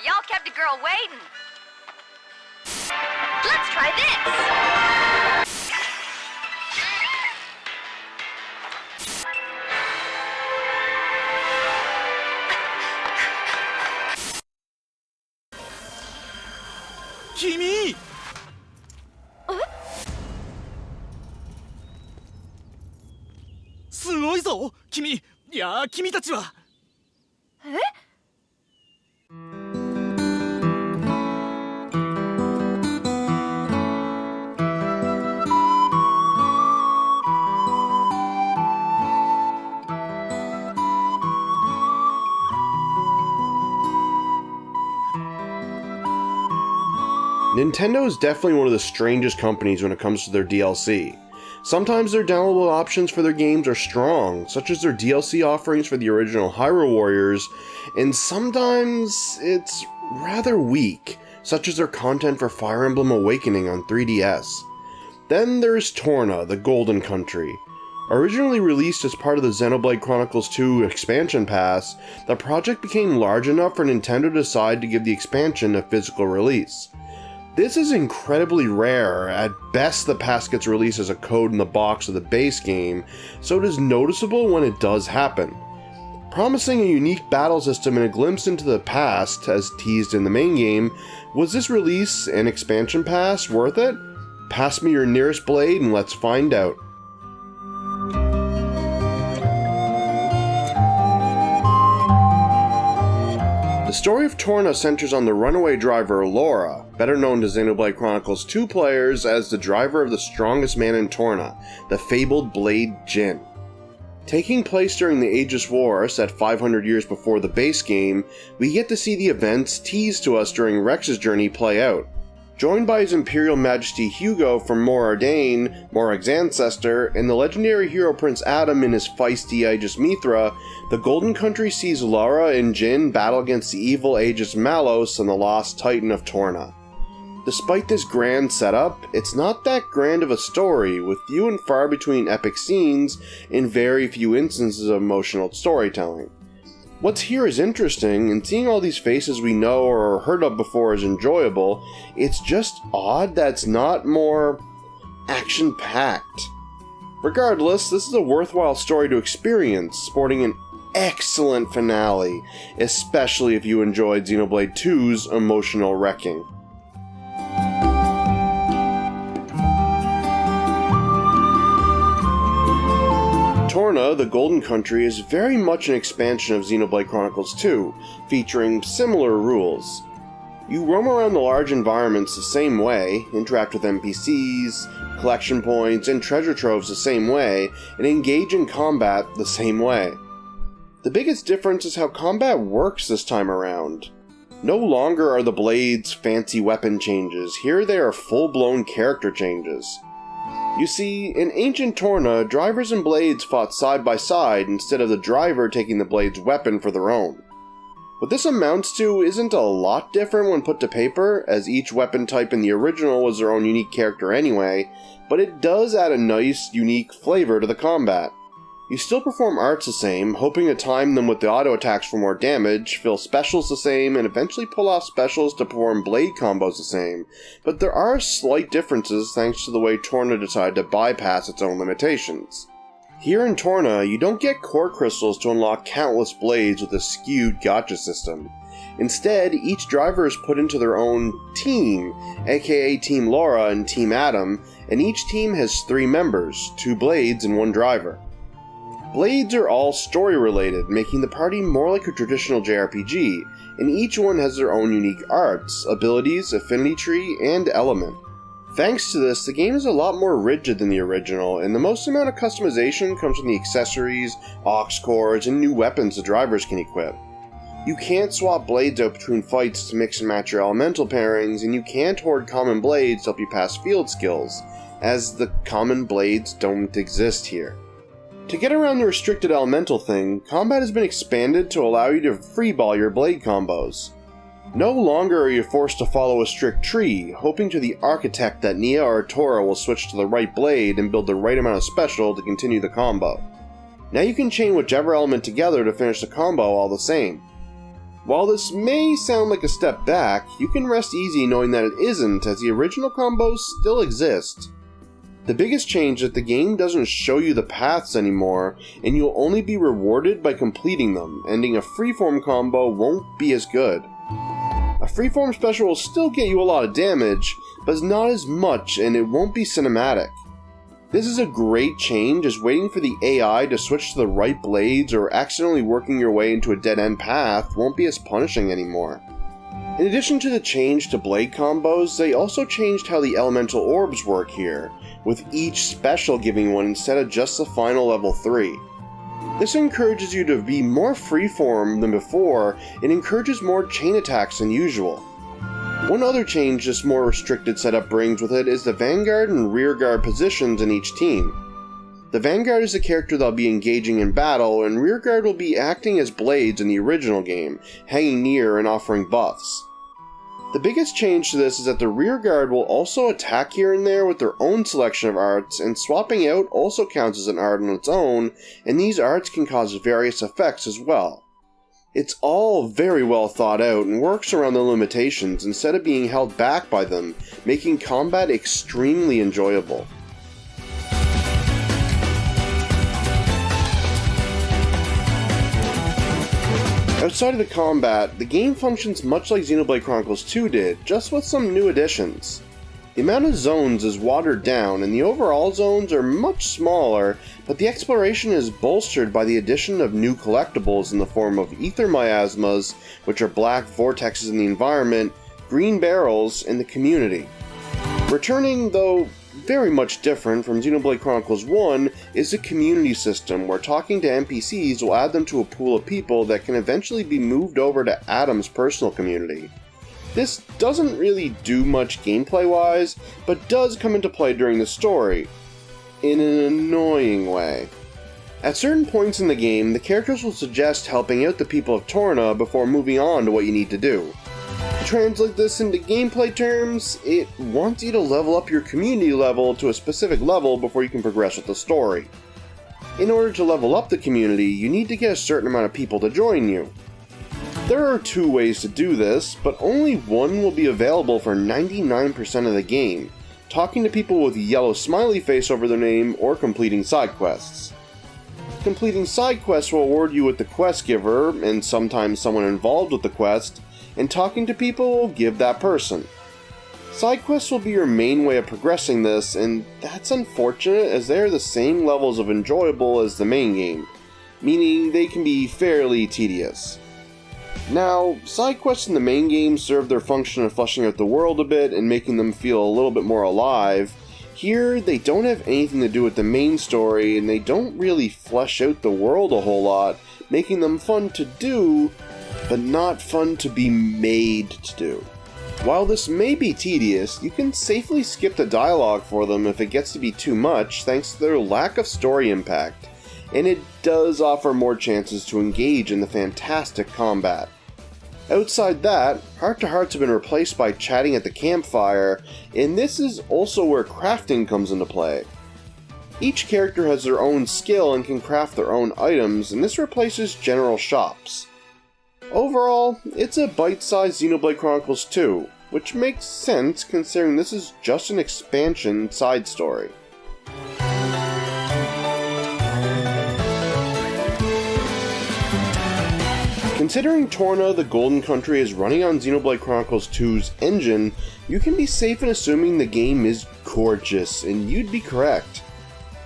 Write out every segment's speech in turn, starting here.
y'all kept a girl waiting. Let's try this! Kimi! すごいぞ君。いやー、君たちは。え？ Nintendo is definitely one of the strangest companies when it comes to their DLC. Sometimes their downloadable options for their games are strong, such as their DLC offerings for the original Hyrule Warriors, and sometimes it's rather weak, such as their content for Fire Emblem Awakening on 3DS. Then there's Torna, the Golden Country. Originally released as part of the Xenoblade Chronicles 2 expansion pass, the project became large enough for Nintendo to decide to give the expansion a physical release. This is incredibly rare. At best, the pass gets released as a code in the box of the base game, so it is noticeable when it does happen. Promising a unique battle system and a glimpse into the past, as teased in the main game, was this release and expansion pass worth it? Pass me your nearest blade and let's find out. The story of Torna centers on the runaway driver Laura, better known to Xenoblade Chronicles 2 players as the driver of the strongest man in Torna, the fabled Blade Jin. Taking place during the Aegis War, set 500 years before the base game, we get to see the events teased to us during Rex's journey play out. Joined by His Imperial Majesty Hugo from Morardain, Morag's ancestor, and the legendary hero Prince Adam in his feisty Aegis Mithra, the Golden Country sees Laura and Jin battle against the evil Aegis Malos and the lost titan of Torna. Despite this grand setup, it's not that grand of a story, with few and far between epic scenes and very few instances of emotional storytelling. What's here is interesting, and seeing all these faces we know or heard of before is enjoyable. It's just odd that it's not more action-packed. Regardless, this is a worthwhile story to experience, sporting an excellent finale, especially if you enjoyed Xenoblade 2's emotional wrecking. Torna, the Golden Country, is very much an expansion of Xenoblade Chronicles 2, featuring similar rules. You roam around the large environments the same way, interact with NPCs, collection points, and treasure troves the same way, and engage in combat the same way. The biggest difference is how combat works this time around. No longer are the blades fancy weapon changes, here they are full-blown character changes. You see, in ancient Torna, drivers and blades fought side by side instead of the driver taking the blade's weapon for their own. What this amounts to isn't a lot different when put to paper, as each weapon type in the original was their own unique character anyway, but it does add a nice, unique flavor to the combat. You still perform arts the same, hoping to time them with the auto attacks for more damage, fill specials the same, and eventually pull off specials to perform blade combos the same, but there are slight differences thanks to the way Torna decided to bypass its own limitations. Here in Torna, you don't get core crystals to unlock countless blades with a skewed gacha system. Instead, each driver is put into their own team, aka Team Laura and Team Adam, and each team has 3 members, 2 blades and 1 driver. Blades are all story-related, making the party more like a traditional JRPG, and each one has their own unique arts, abilities, affinity tree, and element. Thanks to this, the game is a lot more rigid than the original, and the most amount of customization comes from the accessories, aux cords, and new weapons the drivers can equip. You can't swap blades out between fights to mix and match your elemental pairings, and you can't hoard common blades to help you pass field skills, as the common blades don't exist here. To get around the restricted elemental thing, combat has been expanded to allow you to freeball your blade combos. No longer are you forced to follow a strict tree, hoping to the architect that Nia or Tora will switch to the right blade and build the right amount of special to continue the combo. Now you can chain whichever element together to finish the combo all the same. While this may sound like a step back, you can rest easy knowing that it isn't, as the original combos still exist. The biggest change is that the game doesn't show you the paths anymore, and you'll only be rewarded by completing them, ending a freeform combo won't be as good. A freeform special will still get you a lot of damage, but it's not as much and it won't be cinematic. This is a great change, as waiting for the AI to switch to the right blades or accidentally working your way into a dead-end path won't be as punishing anymore. In addition to the change to blade combos, they also changed how the elemental orbs work here, with each special giving one instead of just the final level 3. This encourages you to be more freeform than before and encourages more chain attacks than usual. One other change this more restricted setup brings with it is the Vanguard and Rearguard positions in each team. The Vanguard is the character that'll be engaging in battle, and Rearguard will be acting as blades in the original game, hanging near and offering buffs. The biggest change to this is that the Rearguard will also attack here and there with their own selection of arts, and swapping out also counts as an art on its own, and these arts can cause various effects as well. It's all very well thought out and works around the limitations instead of being held back by them, making combat extremely enjoyable. Outside of the combat, the game functions much like Xenoblade Chronicles 2 did, just with some new additions. The amount of zones is watered down, and the overall zones are much smaller, but the exploration is bolstered by the addition of new collectibles in the form of ether miasmas, which are black vortexes in the environment, green barrels, and the community. Returning, though very much different from Xenoblade Chronicles 1, is the community system, where talking to NPCs will add them to a pool of people that can eventually be moved over to Adam's personal community. This doesn't really do much gameplay-wise, but does come into play during the story, in an annoying way. At certain points in the game, the characters will suggest helping out the people of Torna before moving on to what you need to do. To translate this into gameplay terms, it wants you to level up your community level to a specific level before you can progress with the story. In order to level up the community, you need to get a certain amount of people to join you. There are 2 ways to do this, but only one will be available for 99% of the game, talking to people with a yellow smiley face over their name or completing side quests. Completing side quests will reward you with the quest giver, and sometimes someone involved with the quest, and talking to people will give that person. Side quests will be your main way of progressing this, and that's unfortunate as they are the same levels of enjoyable as the main game, meaning they can be fairly tedious. Now, side quests in the main game serve their function of fleshing out the world a bit and making them feel a little bit more alive. Here, they don't have anything to do with the main story, and they don't really flesh out the world a whole lot, making them fun to do, but not fun to be made to do. While this may be tedious, you can safely skip the dialogue for them if it gets to be too much thanks to their lack of story impact, and it does offer more chances to engage in the fantastic combat. Outside that, heart-to-hearts have been replaced by chatting at the campfire, and this is also where crafting comes into play. Each character has their own skill and can craft their own items, and this replaces general shops. Overall, it's a bite-sized Xenoblade Chronicles 2, which makes sense considering this is just an expansion side story. Considering Torna, the Golden Country, is running on Xenoblade Chronicles 2's engine, you can be safe in assuming the game is gorgeous, and you'd be correct.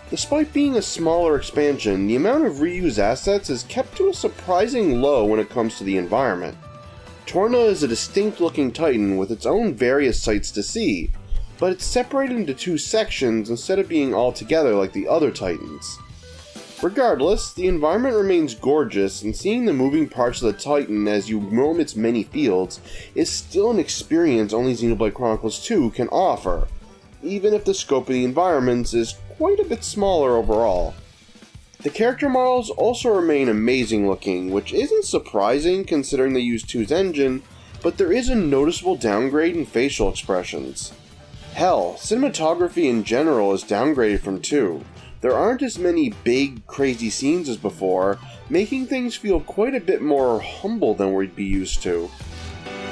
Despite being a smaller expansion, the amount of reused assets is kept to a surprising low when it comes to the environment. Torna is a distinct looking titan with its own various sights to see, but it's separated into 2 sections instead of being all together like the other titans. Regardless, the environment remains gorgeous, and seeing the moving parts of the Titan as you roam its many fields is still an experience only Xenoblade Chronicles 2 can offer, even if the scope of the environments is quite a bit smaller overall. The character models also remain amazing looking, which isn't surprising considering they use 2's engine, but there is a noticeable downgrade in facial expressions. Hell, cinematography in general is downgraded from 2, There aren't as many big, crazy scenes as before, making things feel quite a bit more humble than we'd be used to.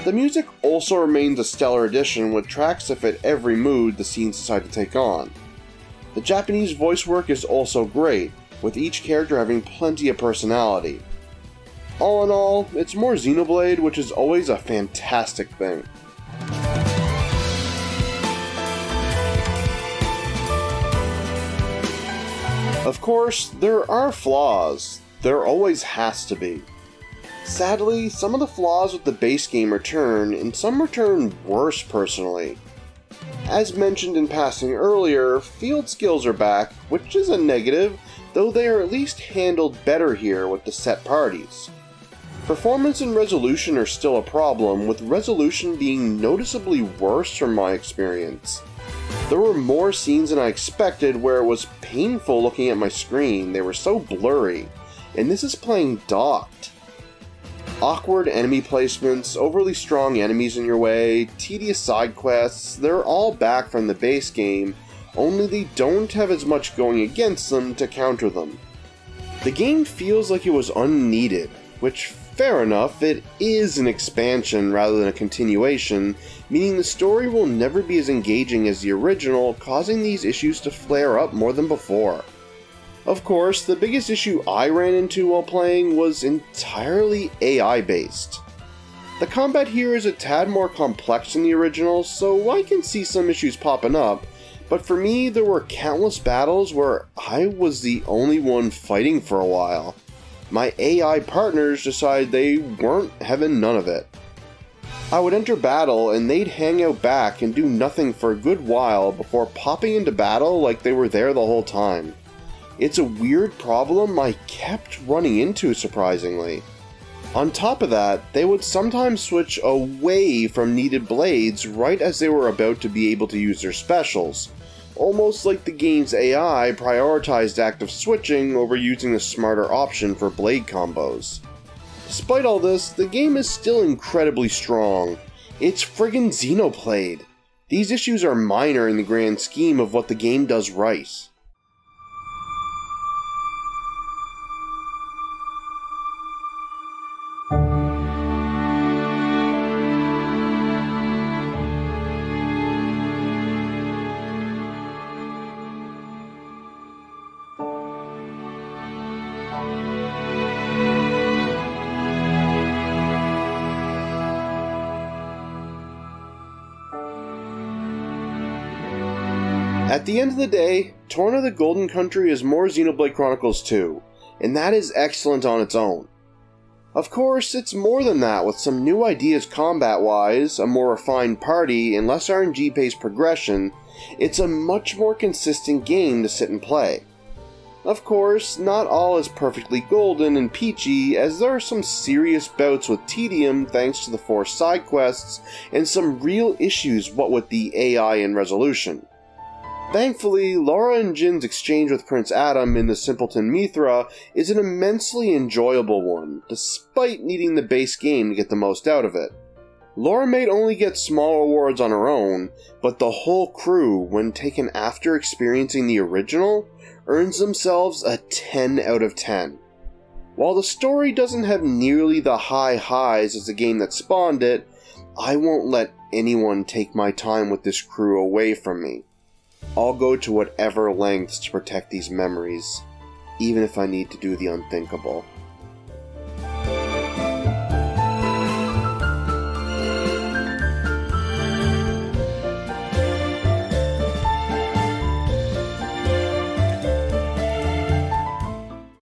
The music also remains a stellar addition with tracks that fit every mood the scenes decide to take on. The Japanese voice work is also great, with each character having plenty of personality. All in all, it's more Xenoblade, which is always a fantastic thing. Of course, there are flaws. There always has to be. Sadly, some of the flaws with the base game return, and some return worse personally. As mentioned in passing earlier, field skills are back, which is a negative, though they are at least handled better here with the set parties. Performance and resolution are still a problem, with resolution being noticeably worse from my experience. There were more scenes than I expected where it was painful looking at my screen, they were so blurry, and this is playing docked. Awkward enemy placements, overly strong enemies in your way, tedious side quests, they're all back from the base game, only they don't have as much going against them to counter them. The game feels like it was unneeded, which, fair enough, it is an expansion rather than a continuation, meaning the story will never be as engaging as the original, causing these issues to flare up more than before. Of course, the biggest issue I ran into while playing was entirely AI-based. The combat here is a tad more complex than the original, so I can see some issues popping up, but for me there were countless battles where I was the only one fighting for a while. My AI partners decided they weren't having none of it. I would enter battle and they'd hang out back and do nothing for a good while before popping into battle like they were there the whole time. It's a weird problem I kept running into, surprisingly. On top of that, they would sometimes switch away from needed blades right as they were about to be able to use their specials, almost like the game's AI prioritized active switching over using the smarter option for blade combos. Despite all this, the game is still incredibly strong. It's friggin' Xenoblade. These issues are minor in the grand scheme of what the game does right. At the end of the day, Torna the Golden Country is more Xenoblade Chronicles 2, and that is excellent on its own. Of course, it's more than that with some new ideas combat-wise, a more refined party, and less RNG-based progression. It's a much more consistent game to sit and play. Of course, not all is perfectly golden and peachy, as there are some serious bouts with tedium thanks to the forced side quests, and some real issues what with the AI and resolution. Thankfully, Laura and Jin's exchange with Prince Adam in the Simpleton Mithra is an immensely enjoyable one, despite needing the base game to get the most out of it. Laura may only get small rewards on her own, but the whole crew, when taken after experiencing the original, earns themselves a 10 out of 10. While the story doesn't have nearly the high highs as the game that spawned it, I won't let anyone take my time with this crew away from me. I'll go to whatever lengths to protect these memories, even if I need to do the unthinkable.